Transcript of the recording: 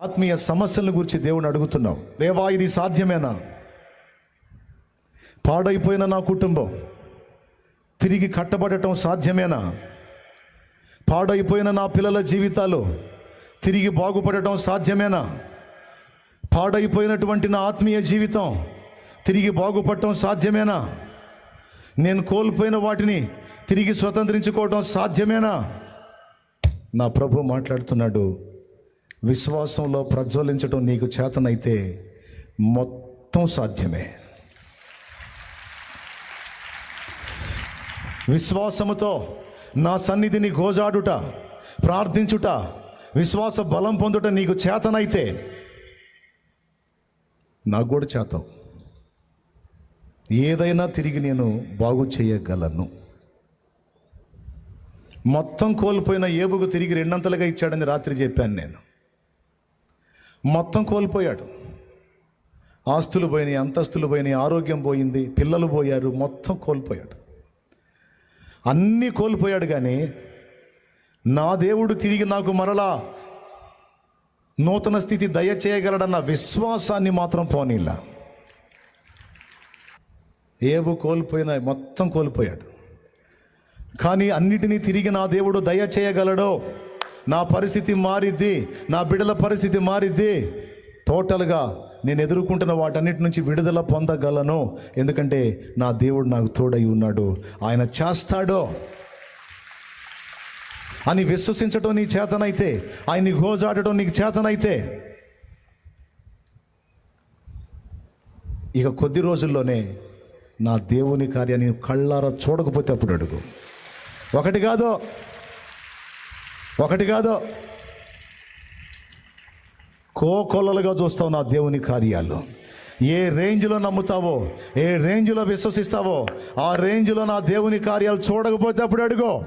ఆత్మీయ సమస్యల గురించి దేవుని అడుగుతున్నావు. దేవా, ఇది సాధ్యమేనా? పాడైపోయిన నా కుటుంబం తిరిగి కట్టబడటం సాధ్యమేనా? పాడైపోయిన నా పిల్లల జీవితాలు తిరిగి బాగుపడటం సాధ్యమేనా? పాడైపోయినటువంటి నా ఆత్మీయ జీవితం తిరిగి బాగుపడటం సాధ్యమేనా? నేను కోల్పోయిన వాటిని తిరిగి స్వతంత్రించుకోవడం సాధ్యమేనా? నా ప్రభు మాట్లాడుతున్నాడు, విశ్వాసంలో ప్రజ్వలించడం నీకు చేతనైతే మొత్తం సాధ్యమే. విశ్వాసముతో నా సన్నిధిని గోజాడుట, ప్రార్థించుట, విశ్వాస బలం పొందుట నీకు చేతనైతే నాకు కూడా చేతం. ఏదైనా తిరిగి నేను బాగు చేయగలను. మొత్తం కోల్పోయిన ఏబుకు తిరిగి రెండంతలుగా ఇచ్చాడని రాత్రి చెప్పాను నేను. మొత్తం కోల్పోయాడు. ఆస్తులు పోయినాయి, అంతస్తులు పోయినాయి, ఆరోగ్యం పోయింది, పిల్లలు పోయారు, మొత్తం కోల్పోయాడు. అన్నీ కోల్పోయాడు. కానీ నా దేవుడు తిరిగి నాకు మరలా నూతన స్థితి దయచేయగలడన్న విశ్వాసాన్ని మాత్రం పోనీలా. ఏబు కోల్పోయిన మొత్తం కోల్పోయాడు. కానీ అన్నిటినీ తిరిగి నా దేవుడు దయచేయగలడో, నా పరిస్థితి మారిద్ది, నా బిడ్డల పరిస్థితి మారిద్ది, టోటల్గా నేను ఎదుర్కొంటున్న వాటన్నిటి నుంచి విడుదల పొందగలను. ఎందుకంటే నా దేవుడు నాకు తోడై ఉన్నాడు, ఆయన చేస్తాడో అని విశ్వసించడం నీ చేతనైతే, ఆయన్ని గోజాడటం నీకు చేతనైతే, ఇక కొద్ది రోజుల్లోనే నా దేవుని కార్యాన్ని కళ్ళారా చూడకపోతే అప్పుడు అడుగు. ఒకటి కాదో కోకొల్లలుగా చూస్తావు నా దేవుని కార్యాలు. ఏ రేంజ్లో నమ్ముతావో, ఏ రేంజ్లో విశ్వసిస్తావో, ఆ రేంజ్లో నా దేవుని కార్యాలు చూడకపోతే అప్పుడు అడుగు.